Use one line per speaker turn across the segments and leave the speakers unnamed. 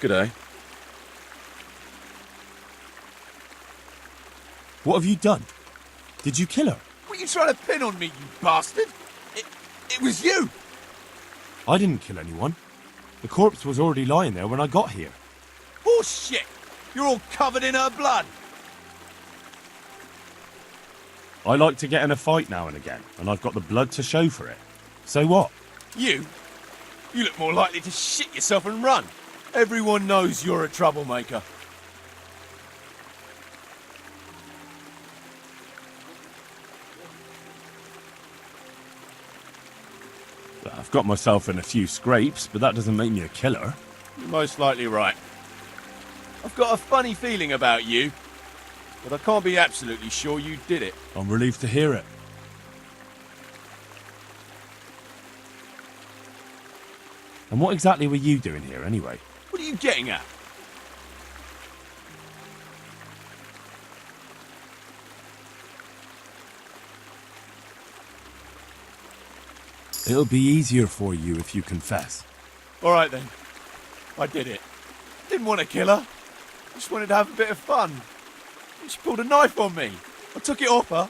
G'day.
What have you done? Did you kill her?
What are you trying to pin on me, you bastard? It was you!
I didn't kill anyone. The corpse was already lying there when I got here.
Horse shit! You're all covered in her blood!
I like to get in a fight now and again, and I've got the blood to show for it. So what?
You? You look more likely to shit yourself and run. Everyone knows you're a troublemaker.
I've got myself in a few scrapes, but that doesn't make me a killer.
You're most likely right. I've got a funny feeling about you, but I can't be absolutely sure you did it.
I'm relieved to hear it. And what exactly were you doing here, anyway?
What are you getting at?
It'll be easier for you if you confess.
All right then. I did it. Didn't want to kill her. Just wanted to have a bit of fun. And she pulled a knife on me. I took it off her.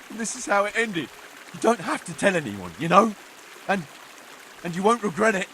And this is how it ended. You don't have to tell anyone, you know? And you won't regret it.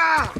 Ah!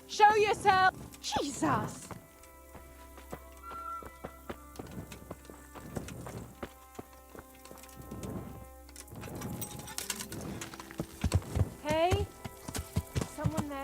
Show yourself! Jesus! Hey? Someone there?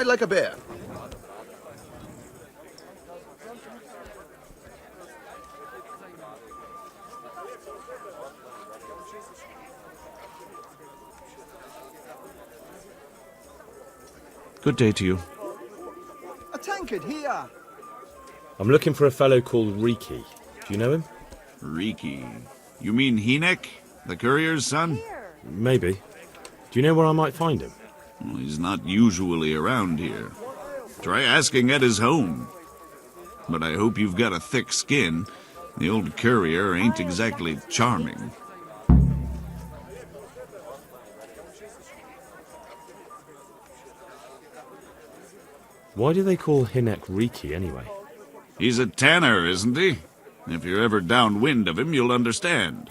I'd like a beer.
Good day to you.
A tankard here.
I'm looking for a fellow called Reeky. Do you know him?
Reeky. You mean Hinek, the courier's son?
Here.
Maybe. Do you know where I might find him?
Well, he's not usually around here. Try asking at his home. But I hope you've got a thick skin. The old courier ain't exactly charming.
Why do they call Hinek Reeky anyway?
He's a tanner, isn't he? If you're ever downwind of him, you'll understand.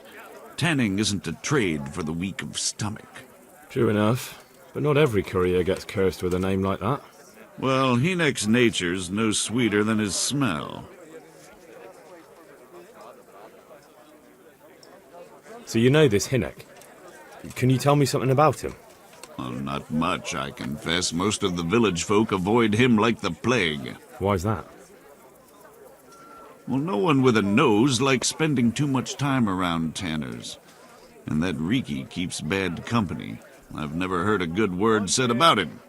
Tanning isn't a trade for the weak of stomach.
True enough, but not every courier gets cursed with a name like that.
Well, Hinek's nature's no sweeter than his smell.
So you know this Hinek. Can you tell me something about him?
Well, not much, I confess. Most of the village folk avoid him like the plague.
Why's that?
Well, no one with a nose likes spending too much time around tanners. And that Reeky keeps bad company. I've never heard a good word said about him.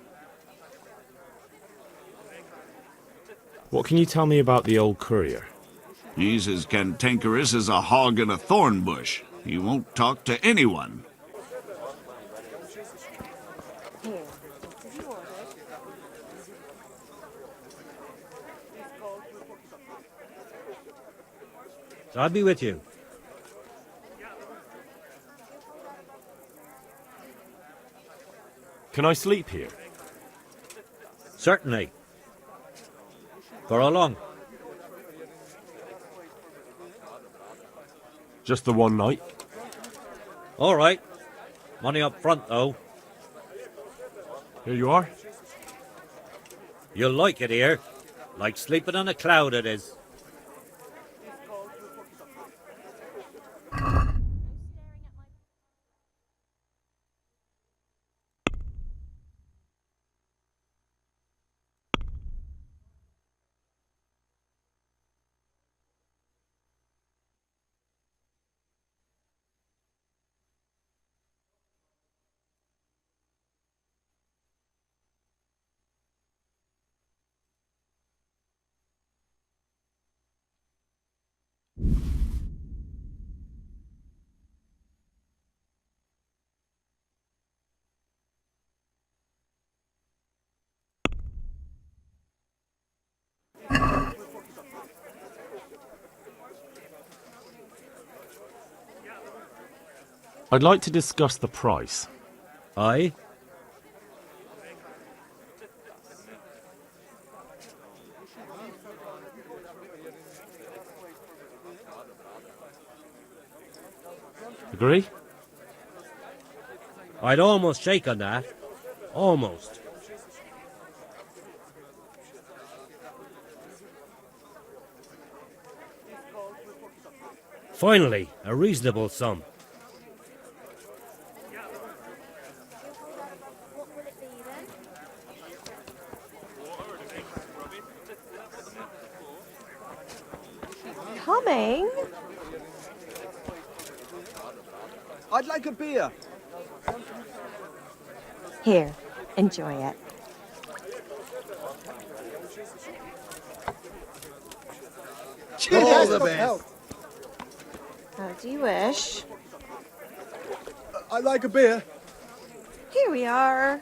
What can you tell me about the old courier?
He's as cantankerous as a hog in a thorn bush. He won't talk to anyone.
Here. Did you order?
So I'll be with you.
Can I sleep here?
Certainly. For how long?
Just the one night?
All right. Money up front, though.
Here you are.
You'll like it here. Like sleeping on a cloud it is.
I'd like to discuss the price.
Aye?
Agree?
I'd almost shake on that. Almost. Finally, a reasonable sum.
What will it be then? Coming?
I'd like a beer.
Here, enjoy it.
All the best.
How do you wish?
I'd like a beer.
Here we are.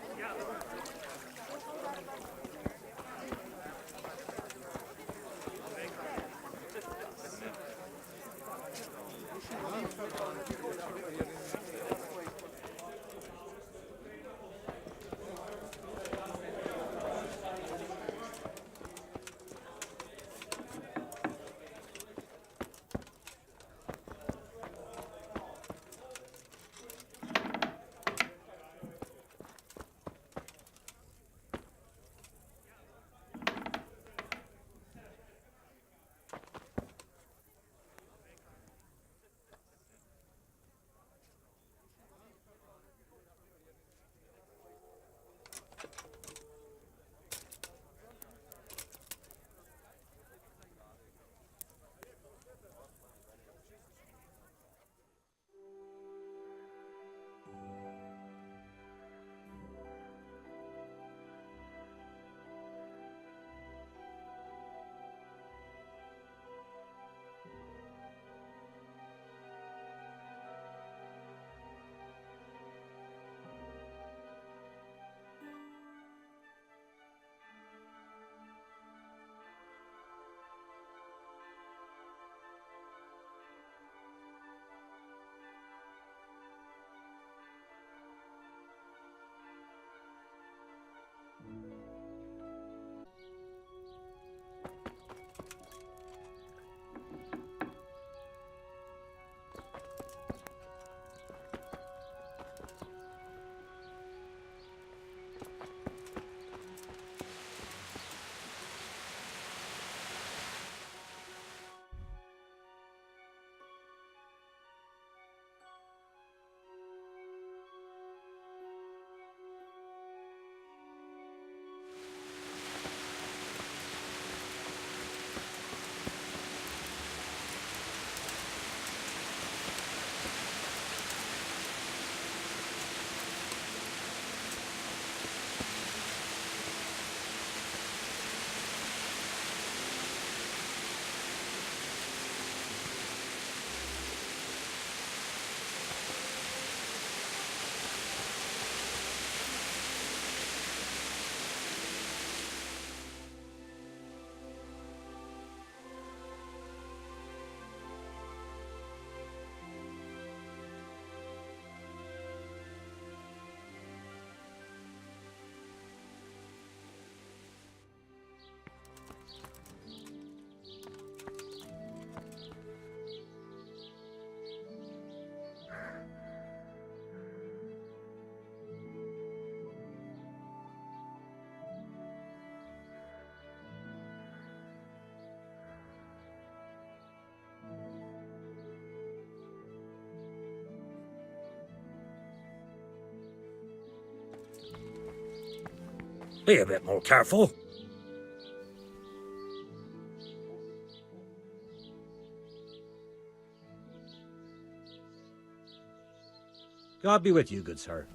Be a bit more careful. God be with you, good sir.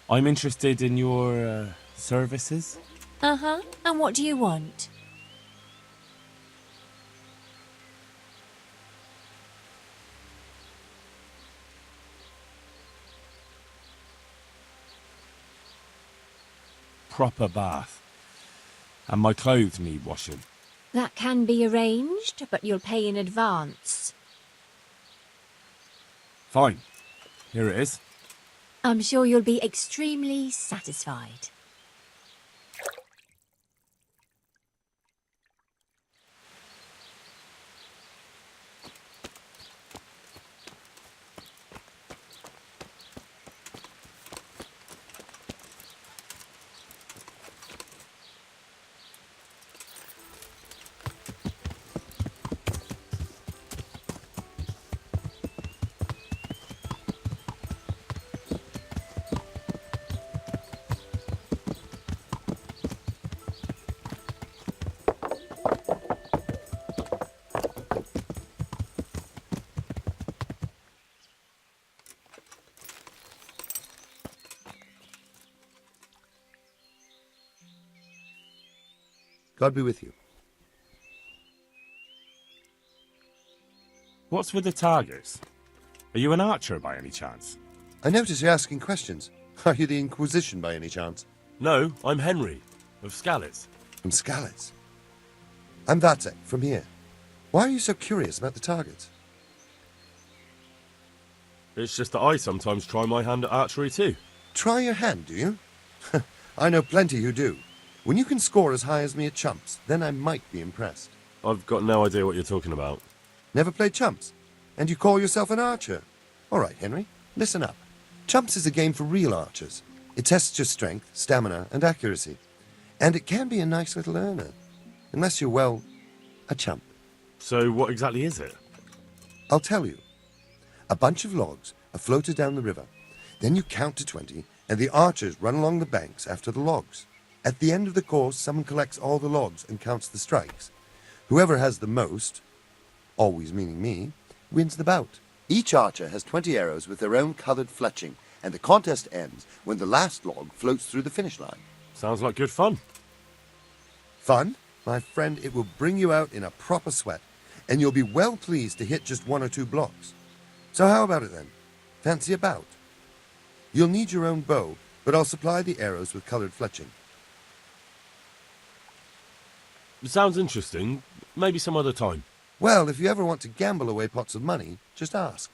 I'm interested in your services.
Uh-huh. And what do you want?
Proper bath. And my clothes need washing.
That can be arranged, but you'll pay in advance.
Fine. Here it is.
I'm sure you'll be extremely satisfied.
God be with you.
What's with the targets? Are you an archer by any chance?
I notice you're asking questions. Are you the Inquisition by any chance?
No, I'm Henry, of Skalitz.
From Skalitz? I'm Vatek, from here. Why are you so curious about the targets?
It's just that I sometimes try my hand at archery too.
Try your hand, do you? I know plenty who do. When you can score as high as me at chumps, then I might be impressed.
I've got no idea what you're talking about.
Never played chumps? And you call yourself an archer? All right, Henry, listen up. Chumps is a game for real archers. It tests your strength, stamina, and accuracy. And it can be a nice little earner. Unless you're, well, a chump.
So what exactly is it?
I'll tell you. A bunch of logs are floated down the river. Then you count to 20, and the archers run along the banks after the logs. At the end of the course, someone collects all the logs and counts the strikes. Whoever has the most, always meaning me, wins the bout. Each archer has 20 arrows with their own coloured fletching, and the contest ends when the last log floats through the finish line.
Sounds like good fun.
Fun? My friend, it will bring you out in a proper sweat, and you'll be well pleased to hit just 1 or 2 blocks. So how about it then? Fancy a bout? You'll need your own bow, but I'll supply the arrows with coloured fletching.
Sounds interesting. Maybe some other time.
Well, if you ever want to gamble away pots of money, just ask.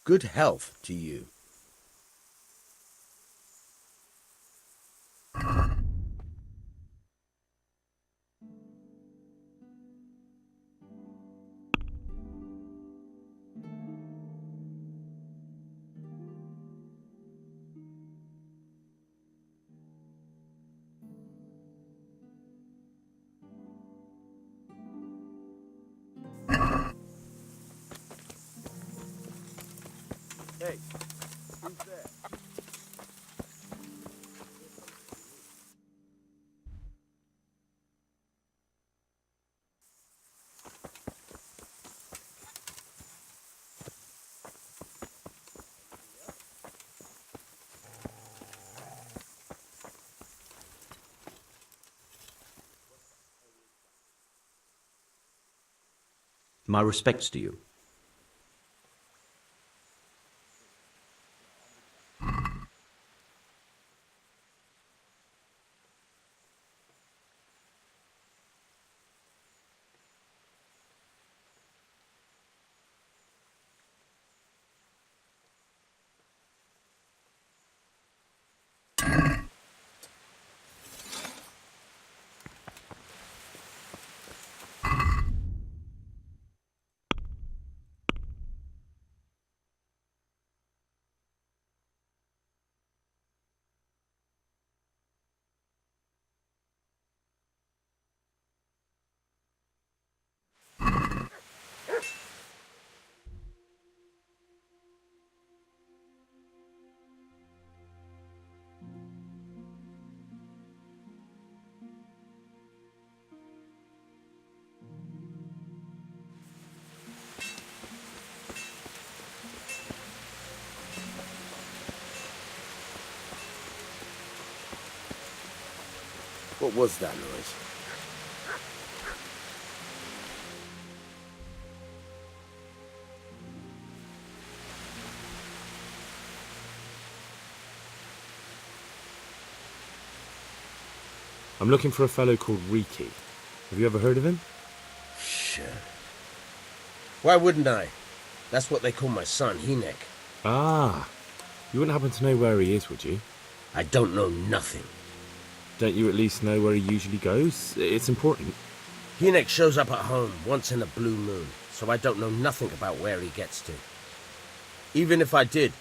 Good health to you.
Hey, who's there?
My respects to you.
What was that noise?
I'm looking for a fellow called Reeky. Have you ever heard of him?
Shit. Why wouldn't I? That's what they call my son, Hinek.
Ah, you wouldn't happen to know where he is, would you?
I don't know nothing.
Don't you at least know where he usually goes? It's important.
Hinek shows up at home once in a blue moon, so I don't know nothing about where he gets to. Even if I did,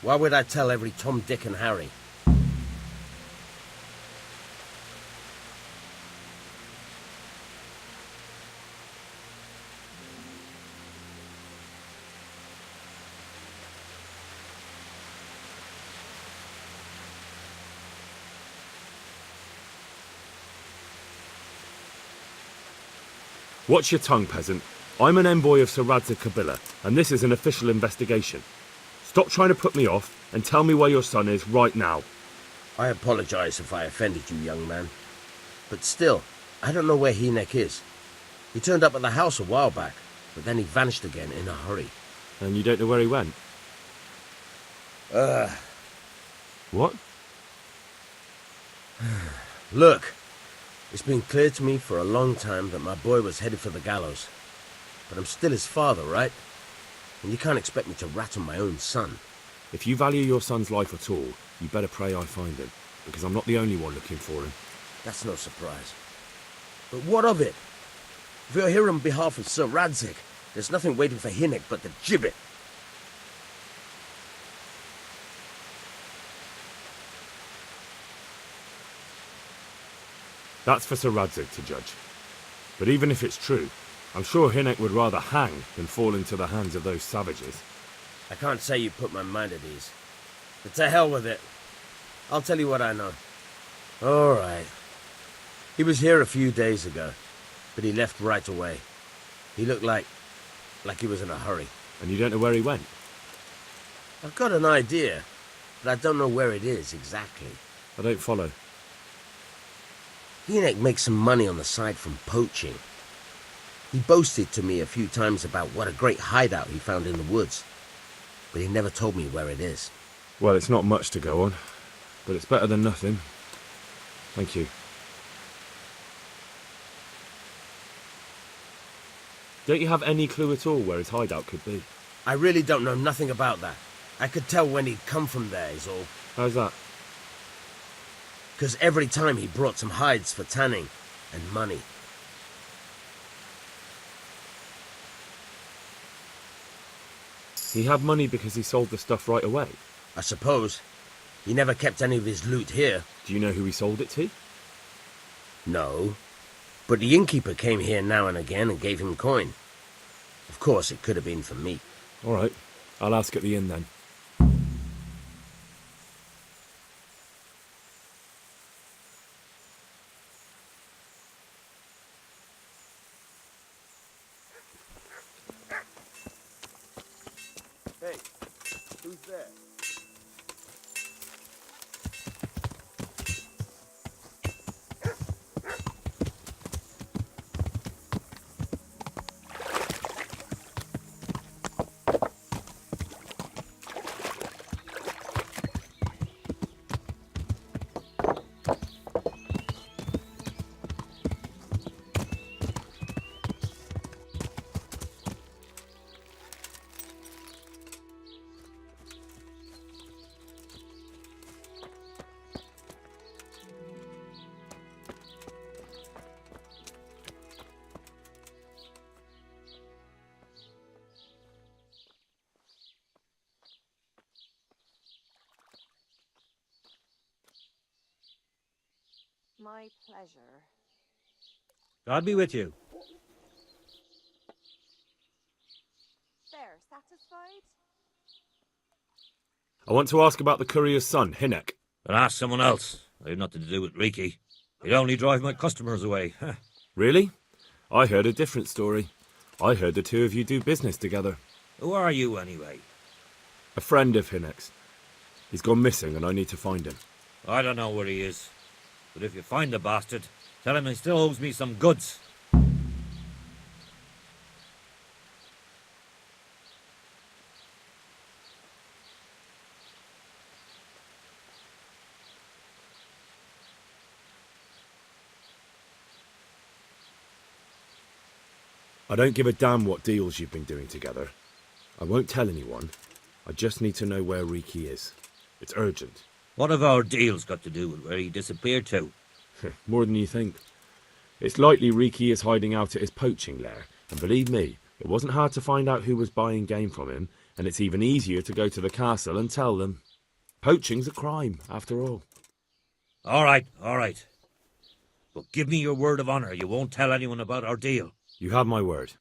why would I tell every Tom, Dick and Harry?
Watch your tongue, peasant. I'm an envoy of Sir Radzig Kobyla, and this is an official investigation. Stop trying to put me off, and tell me where your son is right now.
I apologize if I offended you, young man. But still, I don't know where Hinek is. He turned up at the house a while back, but then he vanished again in a hurry.
And you don't know where he went? What?
Look, it's been clear to me for a long time that my boy was headed for the gallows. But I'm still his father, right? And you can't expect me to rat on my own son.
If you value your son's life at all, you better pray I find him, because I'm not the only one looking for him.
That's no surprise. But what of it? If you're here on behalf of Sir Radzig, there's nothing waiting for Hinek but the gibbet.
That's for Sir Radzig to judge. But even if it's true, I'm sure Hinek would rather hang than fall into the hands of those savages.
I can't say you put my mind at ease. But to hell with it. I'll tell you what I know. All right. He was here a few days ago, but he left right away. He looked like he was in a hurry.
And you don't know where he went?
I've got an idea, but I don't know where it is exactly.
I don't follow.
Hinek makes some money on the side from poaching. He boasted to me a few times about what a great hideout he found in the woods, but he never told me where it is.
Well, it's not much to go on, but it's better than nothing. Thank you. Don't you have any clue at all where his hideout could be?
I really don't know nothing about that. I could tell when he'd come from there, is all.
How's that?
Because every time he brought some hides for tanning and money.
He had money because he sold the stuff right away.
I suppose. He never kept any of his loot here.
Do you know who he sold it to?
No. But the innkeeper came here now and again and gave him coin. Of course, it could have been for me.
All right. I'll ask at the inn then.
Hey, who's there?
My pleasure.
God be with you.
There, satisfied?
I want to ask about the courier's son, Hinek.
But ask someone else. I have nothing to do with Reeky. He'd only drive my customers away.
Really? I heard a different story. I heard the two of you do business together.
Who are you, anyway?
A friend of Hinek's. He's gone missing and I need to find him.
I don't know where he is. But if you find the bastard, tell him he still owes me some goods.
I don't give a damn what deals you've been doing together. I won't tell anyone. I just need to know where Reeky is. It's urgent.
What have our deals got to do with where he disappeared to?
More than you think. It's likely Reeky is hiding out at his poaching lair, and believe me, it wasn't hard to find out who was buying game from him, and it's even easier to go to the castle and tell them. Poaching's a crime, after all.
All right. But give me your word of honor you won't tell anyone about our deal.
You have my word.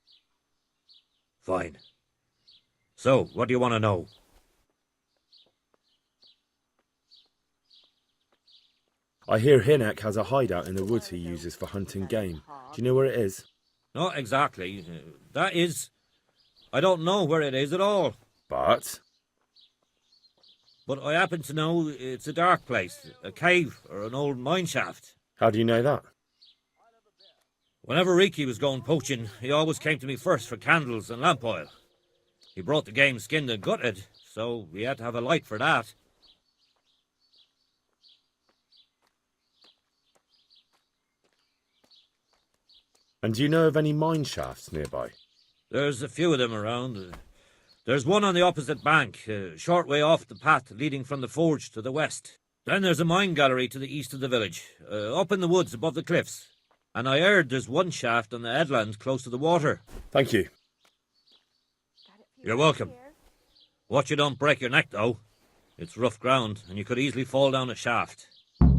Fine. So, what do you want to know?
I hear Hinek has a hideout in the woods he uses for hunting game. Do you know where it is?
Not exactly. That is... I don't know where it is at all.
But
I happen to know it's a dark place, a cave or an old mine shaft.
how do you know that?
Whenever Reeky was going poaching, he always came to me first for candles and lamp oil. He brought the game skinned and gutted, so we had to have a light for that.
And do you know of any mine shafts nearby?
There's a few of them around. There's one on the opposite bank, a short way off the path leading from the forge to the west. Then there's a mine gallery to the east of the village, up in the woods above the cliffs. And I heard there's one shaft on the headland close to the water.
Thank you.
You're welcome. Watch you don't break your neck, though. It's rough ground, and you could easily fall down a shaft.
Coming?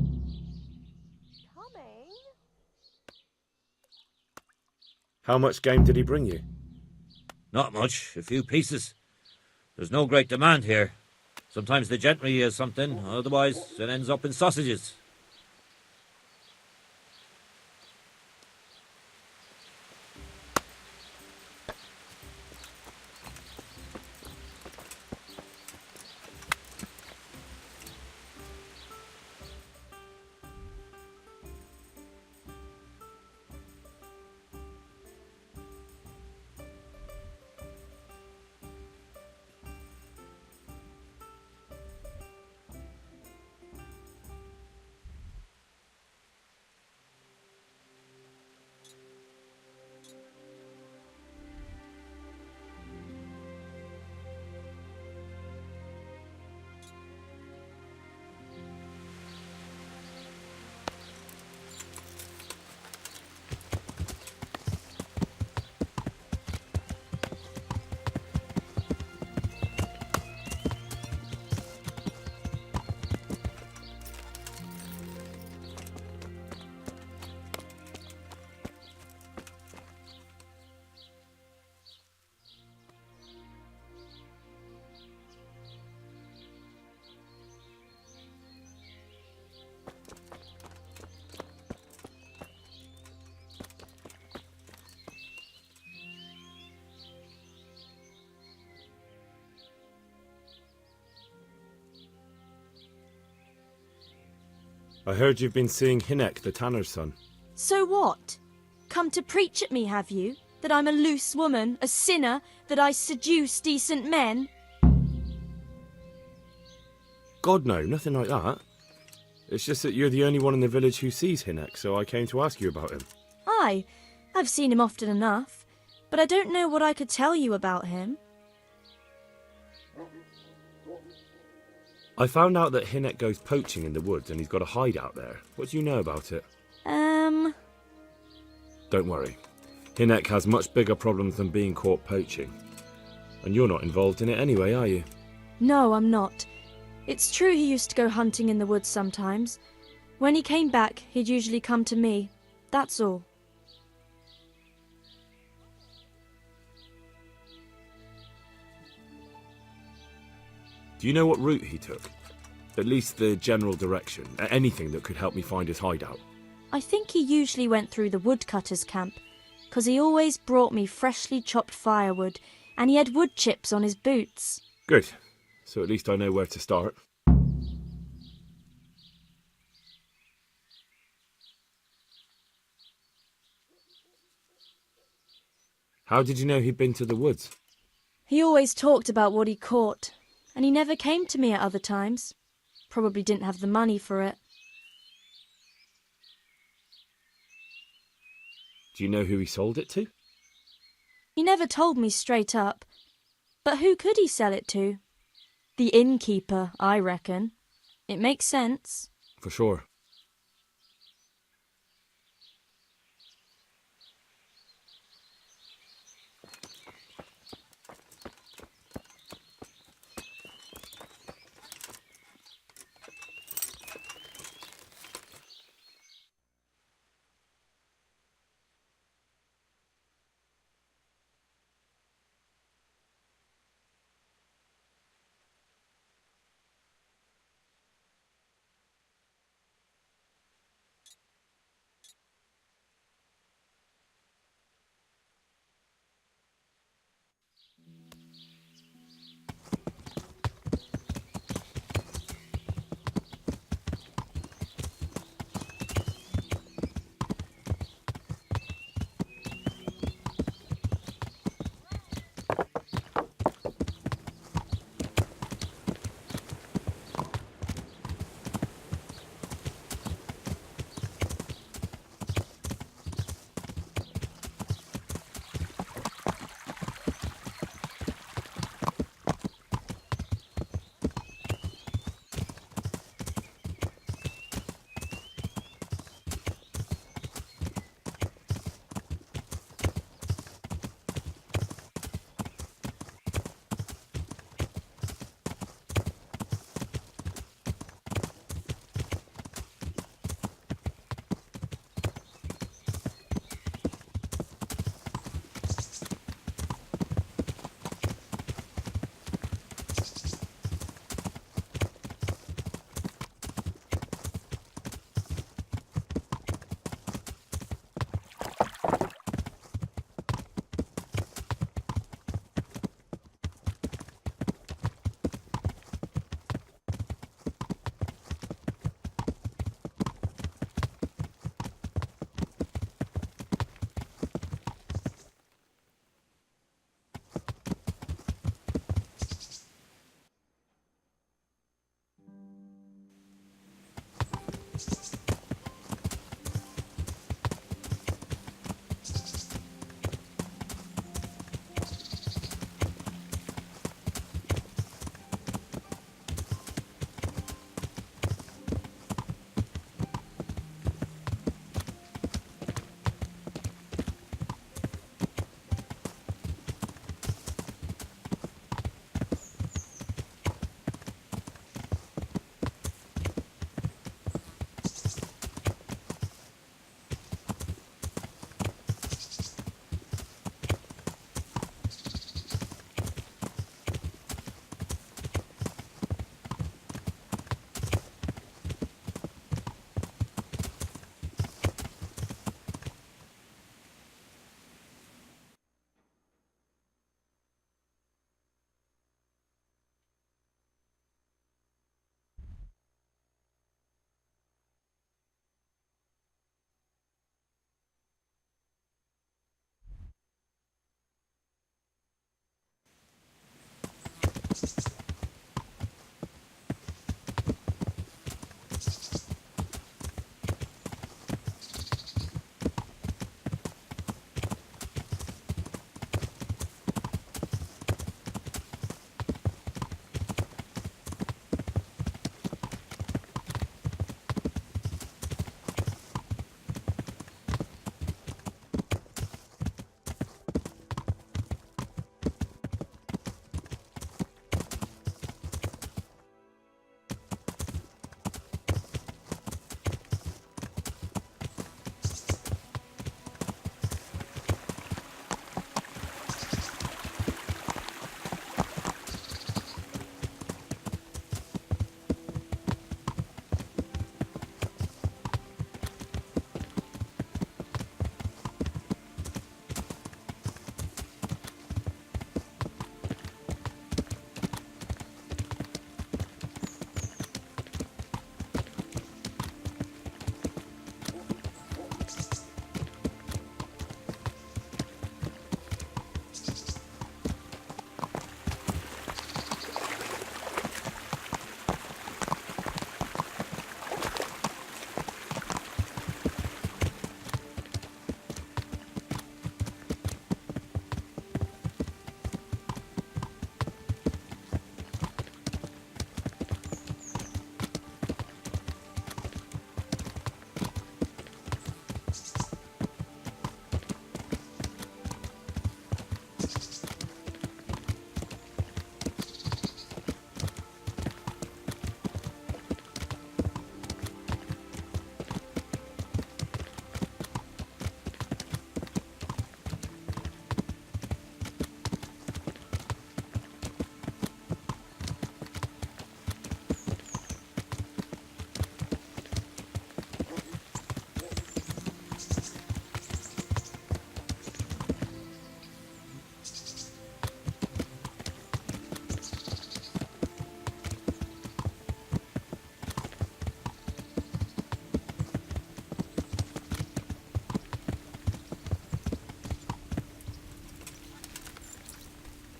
How much game did he bring you?
Not much, a few pieces. There's no great demand here. Sometimes the gentry has something, otherwise it ends up in sausages.
I heard you've been seeing Hinek, the tanner's son.
So what? Come to preach at me, have you? That I'm a loose woman, a sinner, that I seduce decent men?
God, no, nothing like that. It's just that you're the only one in the village who sees Hinek, so I came to ask you about him.
Aye, I've seen him often enough, but I don't know what I could tell you about him.
I found out that Hinek goes poaching in the woods and he's got a hideout there. What do you know about it? Don't worry. Hinek has much bigger problems than being caught poaching. And you're not involved in it anyway, are you?
No, I'm not. It's true he used to go hunting in the woods sometimes. When he came back, he'd usually come to me. That's all.
Do you know what route he took? At least the general direction. Anything that could help me find his hideout.
I think he usually went through the woodcutter's camp, 'cause he always brought me freshly chopped firewood, and he had wood chips on his boots.
Good. So at least I know where to start. How did you know he'd been to the woods?
He always talked about what he caught, and he never came to me at other times. Probably didn't have the money for it.
Do you know who he sold it to?
He never told me straight up. But who could he sell it to? The innkeeper, I reckon. It makes sense.
For sure.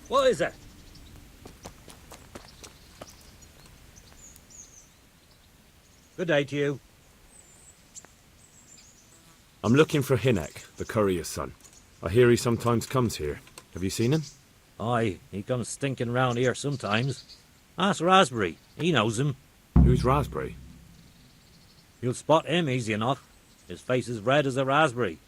What is it? Good day to you.
I'm looking for Hinek, the courier's son. I hear he sometimes comes here. Have you seen him?
Aye, he comes stinking round here sometimes. Ask Raspberry. He knows him.
Who's Raspberry?
You'll spot him easy enough. His face is red as a raspberry.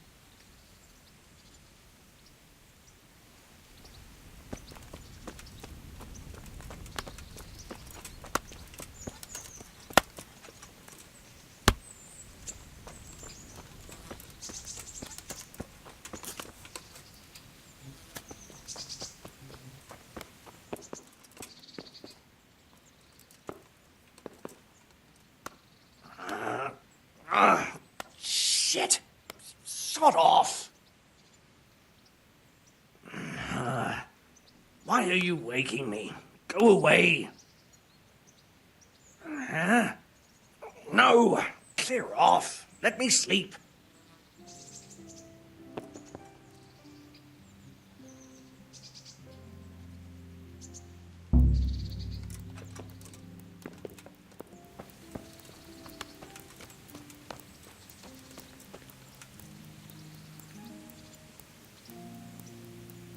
Shit! Sod off! Why are you waking me? Go away! No! Clear off! Let me sleep!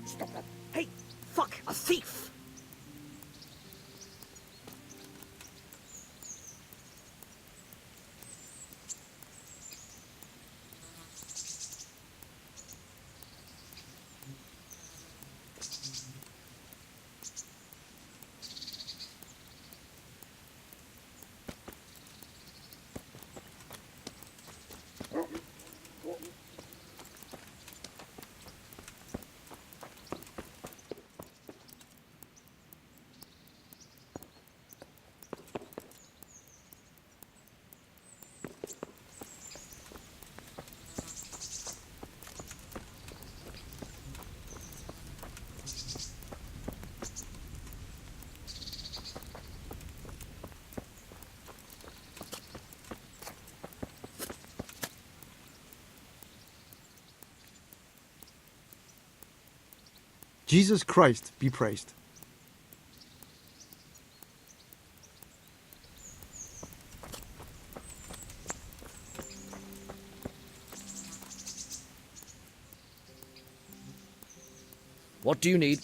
Stop that. Hey! Fuck! A thief!
Jesus Christ be praised. What do you need?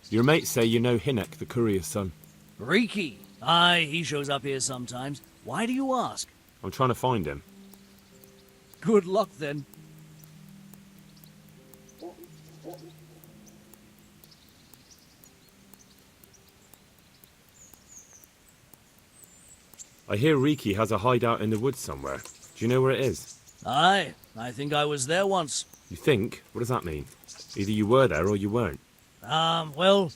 Your mates say you know Hinek, the courier's son.
Reeky. Aye, he shows up here sometimes. Why do you ask?
I'm trying to find him.
Good luck, then.
I hear Reeky has a hideout in the woods somewhere. Do you know where it is?
Aye, I think I was there once.
You think? What does that mean? Either you were there or you weren't.
Well,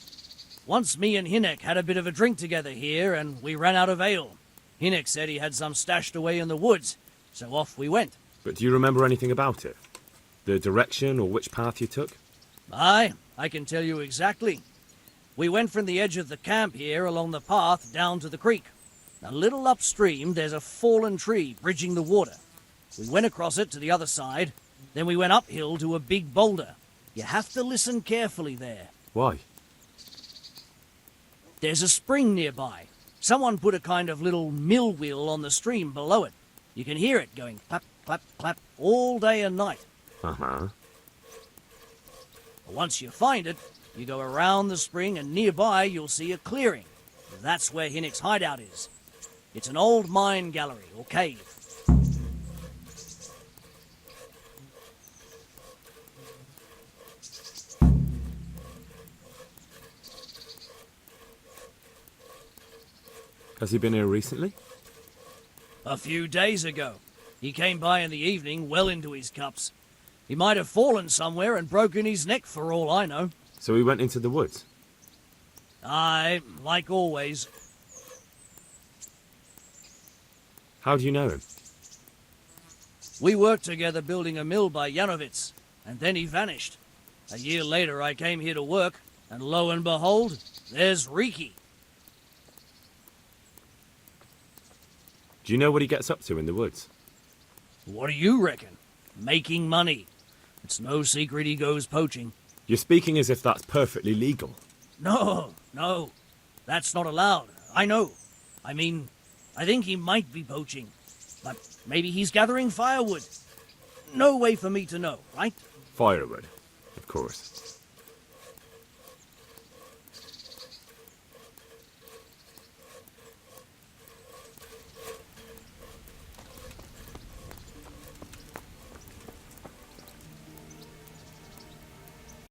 once me and Hinek had a bit of a drink together here, and we ran out of ale. Hinek said he had some stashed away in the woods, so off we went.
But do you remember anything about it? The direction or which path you took?
Aye, I can tell you exactly. We went from the edge of the camp here along the path down to the creek. A little upstream, there's a fallen tree bridging the water. We went across it to the other side, then we went uphill to a big boulder. You have to listen carefully there.
Why?
There's a spring nearby. Someone put a kind of little mill wheel on the stream below it. You can hear it going clap, clap, clap all day and night.
Uh-huh.
Once you find it, you go around the spring and nearby you'll see a clearing. That's where Hinek's hideout is. It's an old mine gallery or cave.
Has he been here recently?
A few days ago. He came by in the evening, well into his cups. He might have fallen somewhere and broken his neck for all I know.
So he went into the woods?
Aye, like always.
How do you know him?
We worked together building a mill by Yanovitz, and then he vanished. A year later I came here to work, and lo and behold, there's Reeky.
Do you know what he gets up to in the woods?
What do you reckon? Making money. It's no secret he goes poaching.
You're speaking as if that's perfectly legal.
No, that's not allowed. I know. I mean, I think he might be poaching, but maybe he's gathering firewood. No way for me to know, right?
Firewood, of course.